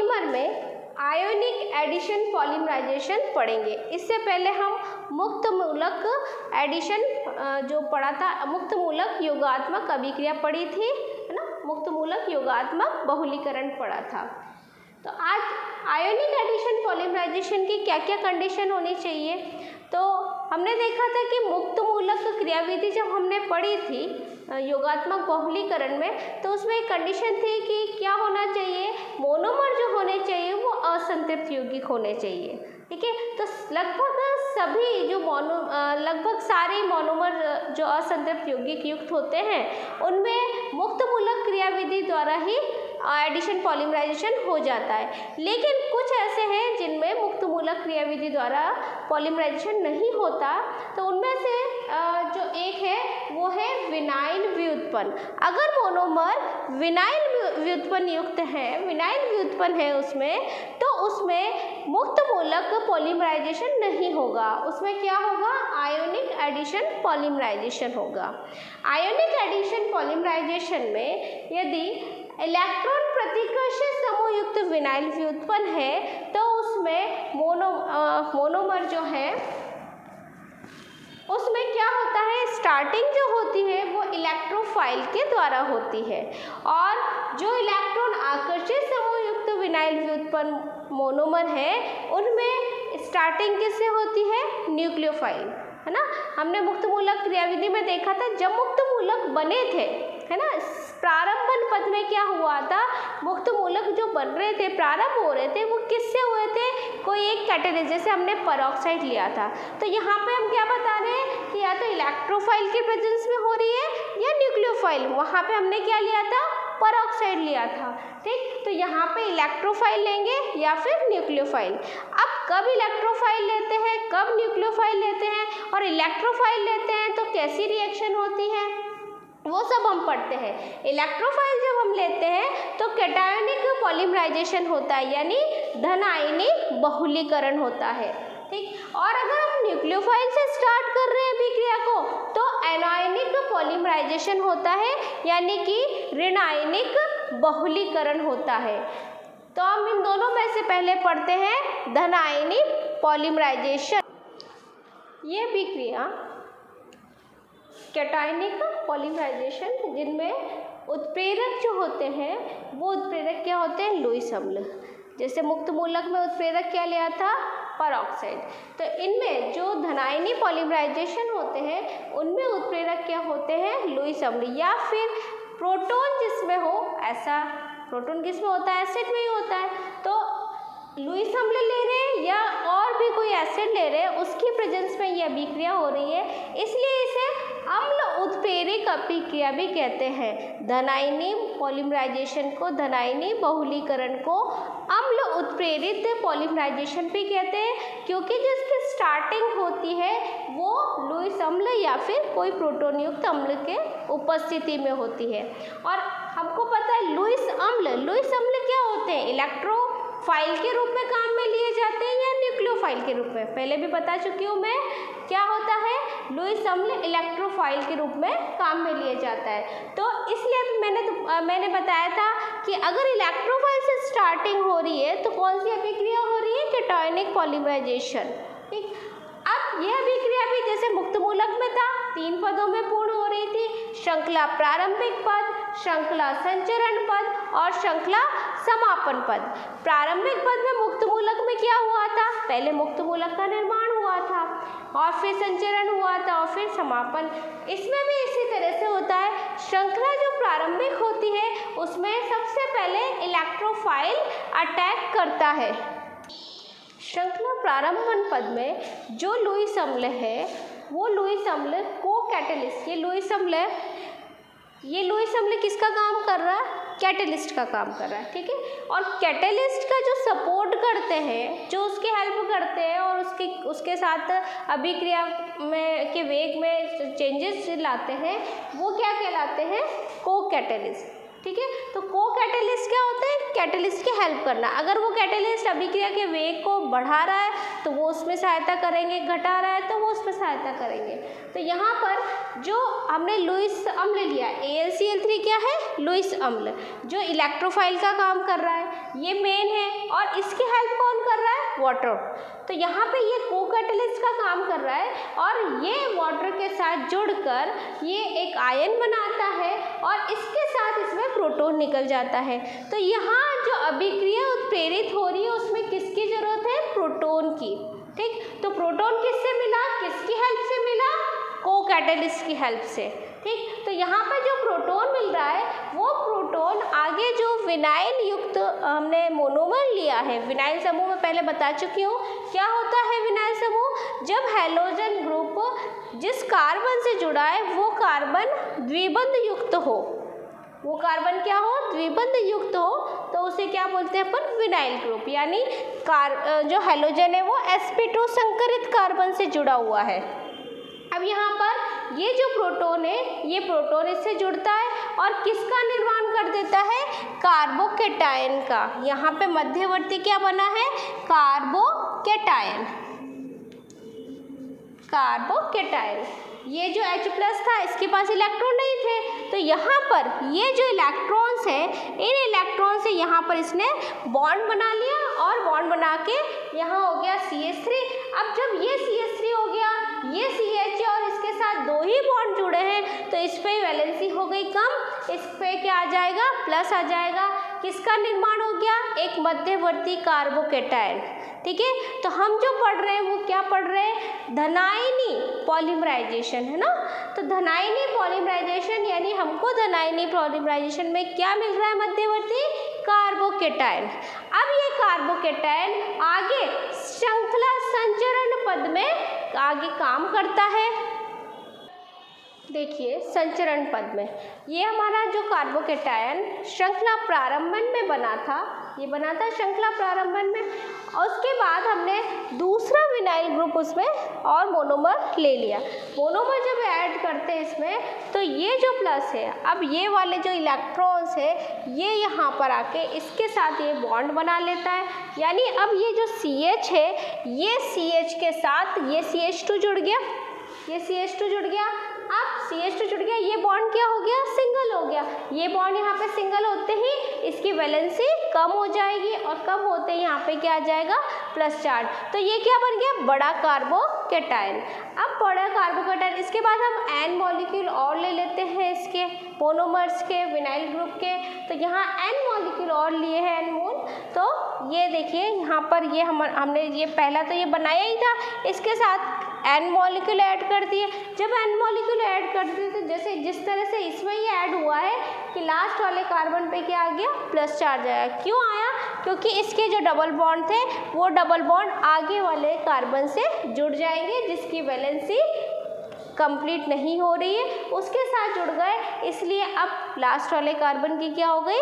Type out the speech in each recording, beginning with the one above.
Polymer में ionic addition polymerisation पढ़ेंगे। इससे पहले हम मुक्त मूलक एडिशन जो पढ़ा था, मुक्त मूलक योगात्मक अभिक्रिया पढ़ी थी, है ना, मुक्त मूलक योगात्मक बहुलीकरण पढ़ा था। तो आज आयोनिक एडिशन पॉलीमराइजेशन की क्या क्या कंडीशन होनी चाहिए, तो हमने देखा था कि मुक्त मूलक क्रियाविधि जब हमने पढ़ी थी योगात्मक बहुलीकरण में, तो उसमें एक कंडीशन थी कि क्या होना चाहिए, मोनोमर जो होने चाहिए वो असंतृप्त यौगिक होने चाहिए। ठीक है, तो लगभग सभी जो लगभग सारे मोनोमर जो असंतृप्त यौगिक युक्त होते हैं उनमें मुक्त मूलक क्रियाविधि द्वारा ही एडिशन पॉलीमराइजेशन हो जाता है। लेकिन कुछ ऐसे हैं जिनमें मुक्त मूलक क्रियाविधि द्वारा पॉलीमराइजेशन नहीं होता, तो उनमें से जो एक है वो है विनाइल व्युत्पन्न। अगर मोनोमर विनाइल व्युत्पन्न युक्त है, विनाइल व्युत्पन्न है उसमें, तो उसमें मुक्त मूलक पॉलीमराइजेशन नहीं होगा, उसमें क्या होगा, आयोनिक एडिशन पॉलीमराइजेशन होगा। आयोनिक एडिशन पॉलीमराइजेशन में यदि इलेक्ट्रॉन प्रतिकर्षी समूह युक्त विनाइल व्युत्पन्न है तो उसमें मोनोमर जो है उसमें क्या होता है, स्टार्टिंग जो होती है वो इलेक्ट्रोफाइल के द्वारा होती है, और जो इलेक्ट्रॉन आकर्षित समूह युक्त विनाइल व्युत्पन्न मोनोमर है उनमें स्टार्टिंग किससे होती है, न्यूक्लियोफाइल, है ना। हमने मुक्त मूलक क्रियाविधि में देखा था जब मुक्त मूलक बने थे, है ना, प्रारंभन पद में क्या हुआ था, मुक्त मूलक जो बन रहे थे, प्रारंभ हो रहे थे, वो किससे हुए थे, कोई एक कैटेलिस्ट, जैसे हमने पेरोक्साइड लिया था। तो यहाँ पे हम क्या बता रहे हैं कि या तो इलेक्ट्रोफाइल के प्रेजेंस में हो रही है या न्यूक्लियोफाइल, वहाँ पे हमने क्या लिया था, पेरोक्साइड लिया था। ठीक, तो यहाँ पे इलेक्ट्रोफाइल लेंगे या फिर न्यूक्लियोफाइल। अब कब इलेक्ट्रोफाइल लेते हैं, कब न्यूक्लियोफाइल लेते हैं, और इलेक्ट्रोफाइल लेते हैं तो कैसी रिएक्शन होती है, वो सब हम पढ़ते हैं। इलेक्ट्रोफाइल जब हम लेते हैं तो कैटायोनिक पॉलीमराइजेशन होता है, यानी धन आयनिक बहुलीकरण होता है। ठीक, और अगर हम न्यूक्लियोफाइल से स्टार्ट कर रहे हैं अभिक्रिया को तो एनायनिक पॉलीमराइजेशन होता है, यानी कि ऋण आयनिक बहुलीकरण होता है। तो हम इन दोनों में से पहले पढ़ते हैं धन आयनिक पॉलीमराइजेशन। ये अभिक्रिया कैटायनिक पॉलीमराइजेशन जिनमें उत्प्रेरक जो होते हैं वो उत्प्रेरक क्या होते हैं, लुईस अम्ल। जैसे मुक्त मूलक में उत्प्रेरक क्या लिया था, पेरोक्साइड। तो इनमें जो धनायनी पॉलीमराइजेशन होते हैं उनमें उत्प्रेरक क्या होते हैं, लुईस अम्ल, या फिर प्रोटॉन जिसमें हो, ऐसा प्रोटॉन किसमें होता है, एसिड में ही होता है। तो लुईस अम्ल ले रहे हैं या और भी कोई एसिड ले रहे हैं, उसकी प्रेजेंस में ये अभिक्रिया हो रही है, इसलिए इसे अम्ल उत्प्रेरक अभिक्रिया भी कहते हैं। धनायनी पॉलीमराइजेशन को, धनायनी बहुलीकरण को अम्ल उत्प्रेरित पॉलीमराइजेशन भी कहते हैं, क्योंकि जिसकी स्टार्टिंग होती है वो लुईस अम्ल या फिर कोई प्रोटॉन युक्त अम्ल के उपस्थिति में होती है। और हमको पता है लुईस अम्ल क्या होते हैं, इलेक्ट्रोफाइल के रूप में काम में लिए जाते हैं या न्यूक्लियोफाइल के रूप में, पहले भी बता चुकी हूँ मैं। क्या होता है, लुईस अम्ल इलेक्ट्रोफाइल के रूप में काम में लिया जाता है। तो इसलिए मैंने बताया था कि अगर इलेक्ट्रोफाइल से स्टार्टिंग हो रही है तो कौन सी अभिक्रिया हो रही है, कैटायनिक पॉलीमराइजेशन। ठीक, अब यह अभिक्रिया भी जैसे मुक्त मूलक में था 3 पदों में पूर्ण हो रही थी, श्रृंखला प्रारंभिक पद, श्रृंखला संचरण पद और श्रृंखला समापन पद। प्रारंभिक पद में मुक्त मूलक में क्या हुआ था, पहले मुक्त मूलक का निर्माण हुआ था और फिर संचरण हुआ था और फिर समापन। इसमें भी इसी तरह से होता है। श्रृंखला जो प्रारंभिक होती है उसमें सबसे पहले इलेक्ट्रोफाइल अटैक करता है। श्रृंखला प्रारंभन पद में जो लुईस अम्ल है वो लुईस अम्ल को कैटेलिस्ट, ये लुईस अम्ल किसका काम कर रहा है, कैटेलिस्ट का काम कर रहा है। ठीक है, और कैटेलिस्ट का जो सपोर्ट करते हैं, जो उसकी हेल्प करते हैं और उसके साथ अभिक्रिया में के वेग में चेंजेस लाते हैं, वो क्या कहलाते हैं, को कैटेलिस्ट। ठीक है। तो को कैटेलिस्ट क्या होते हैं, कैटेलिस्ट की हेल्प करना। अगर वो कैटेलिस्ट अभिक्रिया के वेग को बढ़ा रहा है तो वो उसमें सहायता करेंगे, घटा रहा है तो वो उसमें सहायता करेंगे। तो यहाँ पर जो हमने लुईस अम्ल लिया, AlCl3 क्या है, लुईस अम्ल, जो इलेक्ट्रोफाइल का काम कर रहा है, ये मेन है। और इसकी हेल्प कौन कर रहा है, वाटर। तो यहाँ पे ये को कैटेलिस्ट का काम कर रहा है और ये वाटर के साथ जुड़कर ये एक आयन बनाता है और इसके साथ इसमें प्रोटॉन निकल जाता है। तो यहाँ जो अभिक्रिया उत्प्रेरित हो रही है उसमें किसकी जरूरत है, प्रोटॉन की। ठीक, तो प्रोटॉन किससे मिला, किसकी हेल्प से मिला, को कैटेलिस्ट की हेल्प से। ठीक, तो यहाँ पर जो प्रोटॉन मिल रहा है वो प्रोटॉन आगे जो विनाइल युक्त हमने मोनोमर लिया है, विनाइल समूह में पहले बता चुकी हूँ क्या होता है विनाइल समूह। जब हैलोजन ग्रुप जिस कार्बन से जुड़ा है वो कार्बन द्विबंध युक्त हो, वो कार्बन क्या हो, द्विबंध युक्त हो, तो उसे क्या बोलते हैं अपन, विनाइल ग्रुप। यानी जो हैलोजन है वो sp2 संकरित कार्बन से जुड़ा हुआ है। अब यहाँ पर ये जो प्रोटॉन है ये प्रोटॉन इससे जुड़ता है और किसका निर्माण कर देता है, कार्बोकेटायन का। यहाँ पे मध्यवर्ती क्या बना है, कार्बोकेटायन, कार्बोकेटायन। ये जो H प्लस था इसके पास इलेक्ट्रॉन नहीं थे, तो यहाँ पर ये जो इलेक्ट्रॉन्स है इन इलेक्ट्रॉन से यहाँ पर इसने बॉन्ड बना लिया और बॉन्ड बना के यहाँ हो गया CH3। अब जब ये CH3 हो गया, ये CH और इसके साथ दो ही बॉन्ड जुड़े हैं तो इस पे वैलेंसी हो गई कम, इस पे क्या आ जाएगा, प्लस आ जाएगा। किसका निर्माण हो गया, एक मध्यवर्ती कार्बोकेटायन। ठीक है, तो हम जो पढ़ रहे हैं वो क्या पढ़ रहे हैं, धनायनी पॉलीमराइजेशन, है ना। तो धनायनी पॉलीमराइजेशन यानी हमको धनायनी पॉलीमराइजेशन में क्या मिल रहा है, मध्यवर्ती कार्बोकेटायन। अब ये कार्बोकेटायन आगे श्रृंखला संचरण पद में आगे काम करता है। देखिए संचरण पद में ये हमारा जो कार्बोकेटायन श्रृंखला प्रारंभन में बना था, ये बना था श्रृंखला प्रारंभन में, और उसके बाद हमने दूसरा विनाइल ग्रुप उसमें और मोनोमर ले लिया। मोनोमर जब ऐड करते हैं इसमें तो ये जो प्लस है, अब ये वाले जो इलेक्ट्रॉन्स है ये यहाँ पर आके इसके साथ ये बॉन्ड बना लेता है। यानी अब ये जो CH है ये CH के साथ ये CH2 जुड़ गया, ये CH2 जुड़ गया। अब CH2 जुड़ गया, ये बॉन्ड क्या हो गया, सिंगल हो गया। ये बॉन्ड यहाँ पे सिंगल होते ही इसकी वैलेंसी कम हो जाएगी और कम होते ही यहाँ पे क्या आ जाएगा, प्लस चार्ज। तो ये क्या बन गया, बड़ा कार्बोकेटायन। अब बड़ा कार्बोकेटायन, इसके बाद हम N मॉलिक्यूल और ले लेते हैं इसके मोनोमर्स के, विनाइल ग्रुप के। तो यहाँ N मॉलिक्यूल और लिए हैं, N मोल। तो ये देखिए यहाँ पर ये हमने ये पहला तो ये बनाया ही था, इसके साथ N मॉलिक्यूल ऐड कर दिए। जब N मॉलिक्यूल ऐड कर दिए तो जैसे जिस तरह से इसमें ये ऐड हुआ है कि लास्ट वाले कार्बन पे क्या आ गया, प्लस चार्ज आया। क्यों आया, क्योंकि इसके जो डबल बॉन्ड थे वो डबल बॉन्ड आगे वाले कार्बन से जुड़ जाएंगे जिसकी वैलेंसी कंप्लीट नहीं हो रही है, उसके साथ जुड़ गए, इसलिए अब लास्ट वाले कार्बन की क्या हो गई,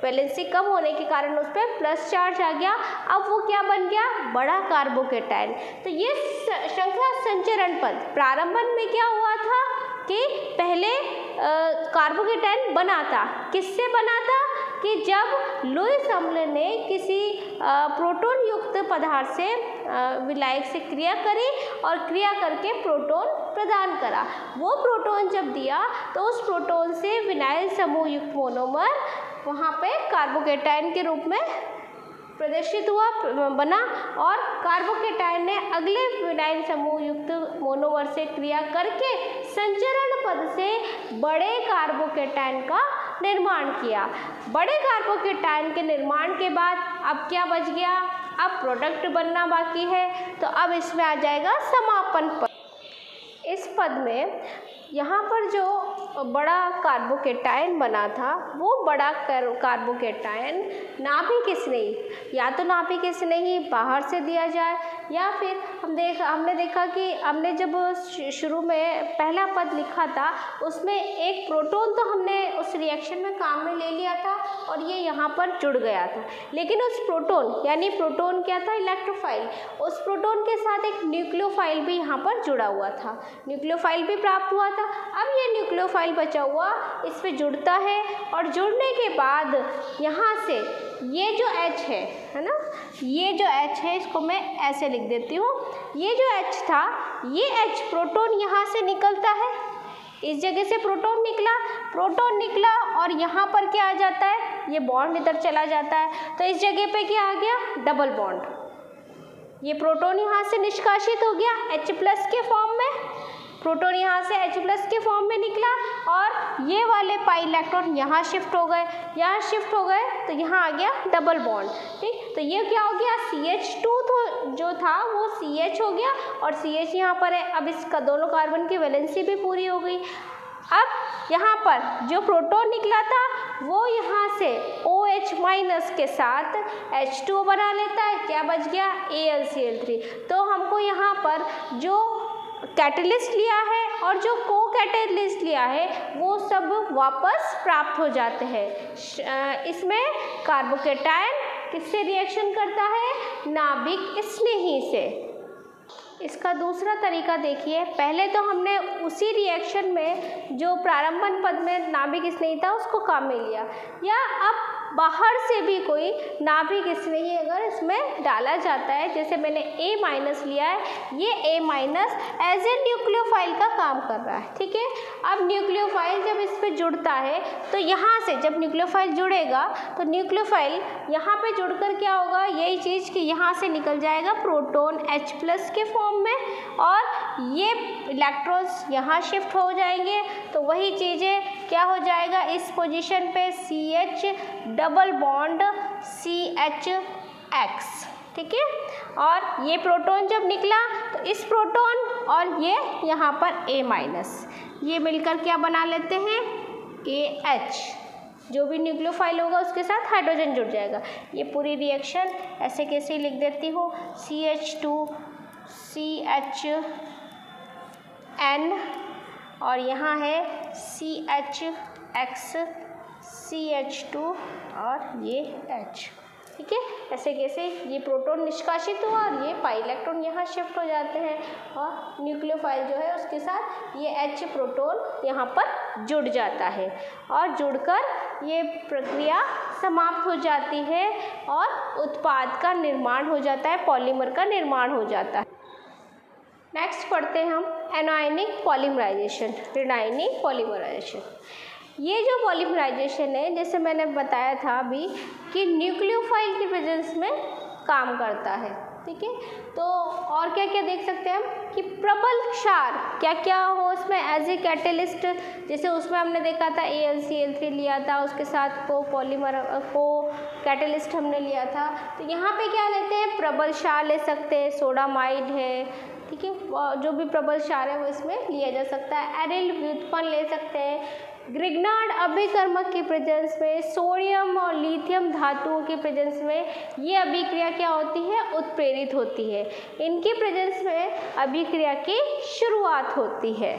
वैलेंसी कम होने के कारण उस पर प्लस चार्ज आ गया। अब वो क्या बन गया, बड़ा कार्बोकेटायन। तो ये श्रृंखला संचरण पद प्रारंभन में क्या हुआ था कि पहले कार्बोकेटायन बना था, किससे बना था कि जब लुईस अम्ल ने किसी प्रोटॉन युक्त पदार्थ से विलायक से क्रिया करी और क्रिया करके प्रोटॉन प्रदान करा। वो प्रोटॉन जब दिया तो उस प्रोटॉन से विनाइल समूह युक्त मोनोमर वहाँ पे कार्बोकेटायन के रूप में प्रदर्शित हुआ, बना, और कार्बोकेटायन ने अगले विनाइल समूह युक्त मोनोमर से क्रिया करके संचरण पद से बड़े कार्बोकेटायन का निर्माण किया। बड़े कार्बोकेटायन के निर्माण के बाद अब क्या बच गया, अब प्रोडक्ट बनना बाकी है। तो अब इसमें आ जाएगा समापन पद। इस पद में यहाँ पर जो बड़ा कार्बोकेटायन बना था वो बड़ा कार्बोकेटायन नाभिक स्नेही, या तो नाभिक स्नेही बाहर से दिया जाए, या फिर हमने देखा कि हमने जब शुरू में पहला पद लिखा था उसमें एक प्रोटॉन तो हमने उस रिएक्शन में काम में ले लिया था और ये यहाँ पर जुड़ गया था, लेकिन उस प्रोटॉन यानी प्रोटॉन क्या था, इलेक्ट्रोफाइल, उस प्रोटॉन के साथ एक न्यूक्लियोफाइल भी यहाँ पर जुड़ा हुआ था, न्यूक्लियोफाइल भी प्राप्त हुआ था। था। अब ये न्यूक्लियोफाइल बचा हुआ इस पे जुड़ता है और जुड़ने के बाद यहाँ से ये जो H है ना, ये जो H है इसको मैं ऐसे लिख देती हूँ। ये जो H था, ये H प्रोटॉन यहाँ से निकलता है, इस जगह से प्रोटॉन निकला और यहाँ पर क्या आ जाता है, ये बॉन्ड इधर चला जाता है। तो इस जगह पे क्या आ गया, डबल बॉन्ड। ये प्रोटॉन यहाँ से निष्कासित हो गया H प्लस के फॉर्म में, प्रोटॉन यहाँ से H प्लस के फॉर्म में निकला और ये वाले पाई इलेक्ट्रॉन यहाँ शिफ्ट हो गए, तो यहाँ आ गया डबल बॉन्ड। ठीक, तो ये क्या हो गया, CH2 जो था वो CH हो गया और CH यहाँ पर है। अब इसका दोनों कार्बन की वैलेंसी भी पूरी हो गई। अब यहाँ पर जो प्रोटॉन निकला था वो यहाँ से OH माइनस के साथ H2O बना लेता है, क्या बच गया, AlCl3। तो हमको यहाँ पर जो कैटलिस्ट लिया है और जो को कैटलिस्ट लिया है वो सब वापस प्राप्त हो जाते हैं। इसमें कार्बोकेटायन किससे रिएक्शन करता है, नाभिक स्नेही से। इसका दूसरा तरीका देखिए, पहले तो हमने उसी रिएक्शन में जो प्रारंभन पद में नाभिक स्नेही था उसको काम में लिया, या अब बाहर से भी कोई नाभिक स्नेही अगर इसमें डाला जाता है, जैसे मैंने A माइनस लिया है, ये A minus as a nucleophile का काम कर रहा है। ठीक है, अब न्यूक्लियोफाइल जब इस पे जुड़ता है तो यहाँ से जब न्यूक्लियोफाइल जुड़ेगा तो न्यूक्लियोफाइल यहाँ पे जुड़कर क्या होगा, यही चीज़ कि यहाँ से निकल जाएगा प्रोटॉन H प्लस के फॉर्म में और ये इलेक्ट्रॉन्स यहाँ शिफ्ट हो जाएंगे। तो वही चीज़ें क्या हो जाएगा, इस पोजीशन पे CH डबल बॉन्ड CHX। ठीक है, और ये प्रोटॉन जब निकला तो इस प्रोटॉन और ये यहाँ पर A माइनस, ये मिलकर क्या बना लेते हैं, AH। जो भी न्यूक्लियोफाइल होगा उसके साथ हाइड्रोजन जुड़ जाएगा। ये पूरी रिएक्शन ऐसे कैसे लिख देती हूँ, CH2 CHN और यहाँ है CHX CH2 और ये H। ठीक है, ऐसे कैसे ये प्रोटॉन निष्कासित हुआ और ये पाई इलेक्ट्रॉन यहाँ शिफ्ट हो जाते हैं और न्यूक्लियोफाइल जो है उसके साथ ये H प्रोटॉन यहाँ पर जुड़ जाता है और जुड़कर ये प्रक्रिया समाप्त हो जाती है और उत्पाद का निर्माण हो जाता है, पॉलीमर का निर्माण हो जाता है। नेक्स्ट पढ़ते हैं हम एनायनिक पॉलीमराइजेशन, ऋणायनिक पॉलीमराइजेशन। ये जो पॉलीमराइजेशन है, जैसे मैंने बताया था अभी कि न्यूक्लियोफाइल की प्रेजेंस में काम करता है। ठीक है, तो और क्या क्या देख सकते हैं हम कि प्रबल क्षार क्या क्या हो इसमें एज ए कैटलिस्ट, जैसे उसमें हमने देखा था AlCl3 लिया था, उसके साथ को पॉलीमर को कैटलिस्ट हमने लिया था। तो यहाँ पे क्या लेते हैं, प्रबल क्षार ले सकते हैं, सोडामाइड है। ठीक है, जो भी प्रबल क्षार है वो इसमें लिया जा सकता है। एरिल व्युत्पन्न ले सकते हैं। ग्रिग्नार्ड अभिकर्मक की प्रेजेंस में सोडियम और लिथियम धातुओं की प्रेजेंस में ये अभिक्रिया क्या होती है, उत्प्रेरित होती है। इनकी प्रेजेंस में अभिक्रिया की शुरुआत होती है।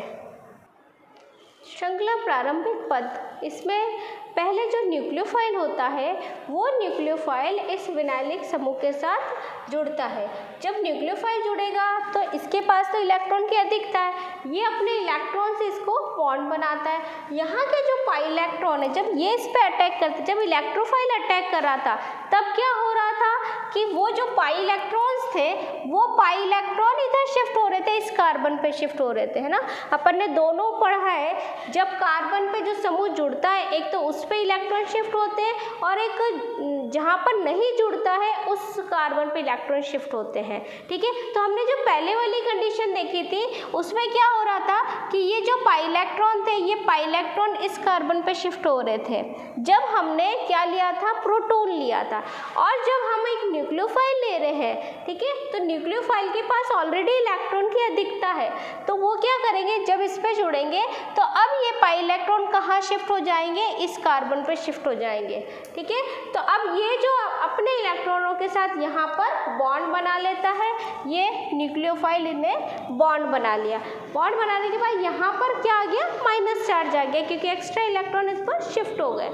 श्रृंखला प्रारंभिक पद, इसमें पहले जो न्यूक्लियोफाइल होता है वो न्यूक्लियोफाइल इस विनाइलिक समूह के साथ जुड़ता है। जब न्यूक्लियोफाइल जुड़ेगा तो इसके पास तो इलेक्ट्रॉन की अधिकता है, ये अपने इलेक्ट्रॉन से इसको बॉन्ड बनाता है। यहाँ के जो पाई इलेक्ट्रॉन है, जब ये इस पे अटैक करते, जब इलेक्ट्रोफाइल अटैक कर रहा था तब क्या हो रहा था कि वो जो पाई इलेक्ट्रॉन्स थे वो पाई इलेक्ट्रॉन इधर शिफ्ट हो रहे थे, इस कार्बन पे शिफ्ट हो रहे थे, है ना। अपन ने दोनों पढ़ा है, जब कार्बन पे जो समूह जुड़ता है एक तो उस पे इलेक्ट्रॉन शिफ्ट होते हैं और एक जहाँ पर नहीं जुड़ता है उस कार्बन पे इलेक्ट्रॉन शिफ्ट होते हैं। ठीक है, तो हमने जो पहले वाली कंडीशन देखी थी उसमें क्या हो रहा था कि ये जो पाई इलेक्ट्रॉन थे, ये पाई इलेक्ट्रॉन इस कार्बन पे शिफ्ट हो रहे थे। जब हमने क्या लिया था, प्रोटॉन लिया था, और जब हम एक न्यूक्लियोफाइल ले रहे हैं, ठीक है, तो न्यूक्लियोफाइल के पास ऑलरेडी इलेक्ट्रॉन की अधिकता है, तो वो क्या करेंगे, जब इस पे जुड़ेंगे तो अब ये पाई इलेक्ट्रॉन कहाँ शिफ्ट हो जाएंगे, इस कार्बन पे शिफ्ट हो जाएंगे। ठीक है, तो अब ये जो अपने इलेक्ट्रॉनों के साथ यहाँ पर बॉन्ड बना लेता है, ये न्यूक्लियोफाइल ने बॉन्ड बना लिया। बॉन्ड बनाने के बाद यहाँ पर क्या आ गया, माइनस चार्ज आ गया, क्योंकि एक्स्ट्रा इलेक्ट्रॉन इस पर शिफ्ट हो गए।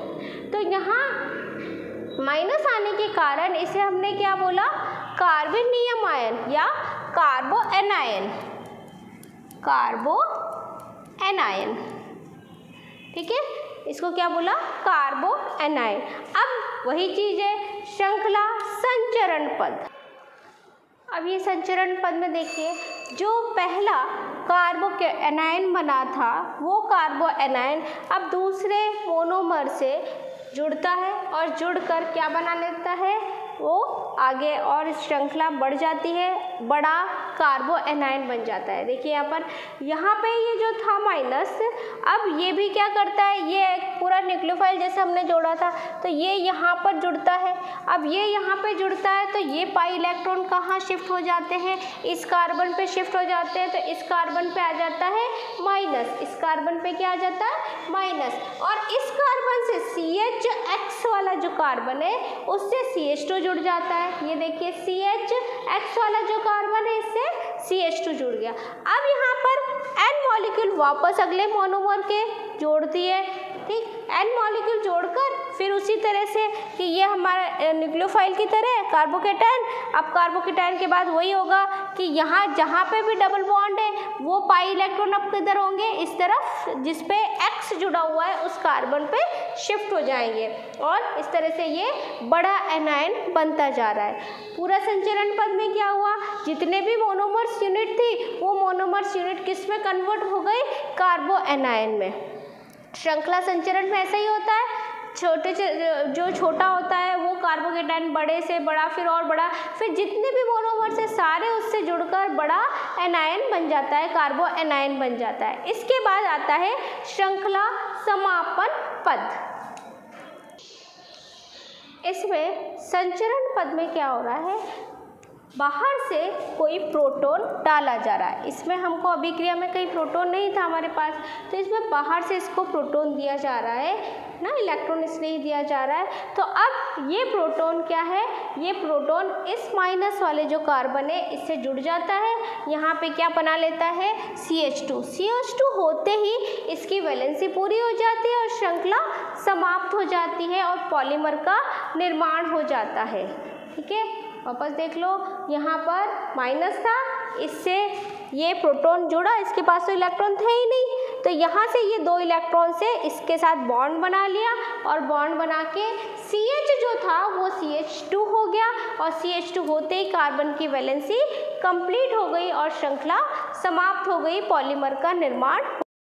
तो यहाँ माइनस आने के कारण इसे हमने क्या बोला, कार्बोनियम आयन या कार्बो एनायन, कार्बो एनायन। ठीक है, इसको क्या बोला? कार्बो एनायन। अब वही चीज़ है श्रृंखला संचरण पद। अब ये संचरण पद में देखिए, जो पहला कार्बो एनायन बना था वो कार्बो एनायन अब दूसरे मोनोमर से जुड़ता है और जुड़कर क्या बना लेता है? वो आगे और श्रृंखला बढ़ जाती है, बड़ा कार्बो एनायन बन जाता है। देखिए यहाँ पे ये जो था माइनस, अब ये भी क्या करता है? ये पूरा न्यूक्लियोफाइल जैसे हमने जोड़ा था तो ये यहाँ पर जुड़ता है। अब ये यहाँ पे जुड़ता है तो ये पाई इलेक्ट्रॉन कहाँ शिफ्ट हो जाते हैं? इस कार्बन पे शिफ्ट हो जाते हैं। तो इस कार्बन पे आ जाता है माइनस, इस कार्बन पे क्या आ जाता है? माइनस। और इस कार्बन से CH वाला जो कार्बन है उससे CH2 जुड़ जाता है। ये देखिए CH वाला जो कार्बन है इससे CH2 जुड़ गया। अब यहाँ पर N मॉलिक्यूल वापस अगले मोनोमर के जोड़ दिए। ठीक, N मॉलिक्यूल जोड़कर फिर उसी तरह से कि ये हमारा न्यूक्लियोफाइल की तरह कार्बोकेटायन, अब कार्बोकेटायन के बाद वही होगा कि यहाँ जहाँ पे भी डबल बॉन्ड है वो पाई इलेक्ट्रॉन अब किधर होंगे? इस तरफ, जिस पे X जुड़ा हुआ है उस कार्बन पे शिफ्ट हो जाएंगे और इस तरह से ये बड़ा एनायन बनता जा रहा है। पूरा संचरण पद में क्या हुआ? जितने भी मोनोमर्स यूनिट थी वो मोनोमर्स यूनिट किस में कन्वर्ट हो गई? कार्बो एनायन में। श्रृंखला संचरण में ऐसा ही होता है, छोटे जो छोटा होता है वो कार्बोकेटायन बड़े से बड़ा, फिर और बड़ा, फिर जितने भी मोनोमर्स है सारे उससे जुड़कर बड़ा एनायन बन जाता है, कार्बो एनायन बन जाता है। इसके बाद आता है श्रृंखला समापन पद। इसमें संचरण पद में क्या हो रहा है? बाहर से कोई प्रोटॉन डाला जा रहा है। इसमें हमको अभिक्रिया में कहीं प्रोटॉन नहीं था हमारे पास, तो इसमें बाहर से इसको प्रोटॉन दिया जा रहा है ना, इलेक्ट्रॉन इसलिए दिया जा रहा है। तो अब ये प्रोटॉन क्या है? ये प्रोटॉन इस माइनस वाले जो कार्बन है इससे जुड़ जाता है, यहाँ पे क्या बना लेता है? CH2। CH2 होते ही इसकी वैलेंसी पूरी हो जाती है और श्रृंखला समाप्त हो जाती है और पॉलीमर का निर्माण हो जाता है। ठीक है, वापस देख लो, यहाँ पर माइनस था, इससे ये प्रोटॉन जुड़ा, इसके पास तो इलेक्ट्रॉन थे ही नहीं, तो यहाँ से ये 2 इलेक्ट्रॉन से इसके साथ बॉन्ड बना लिया और बॉन्ड बना के CH जो था वो CH2 हो गया और CH2 होते ही कार्बन की वैलेंसी कंप्लीट हो गई और श्रृंखला समाप्त हो गई, पॉलीमर का निर्माण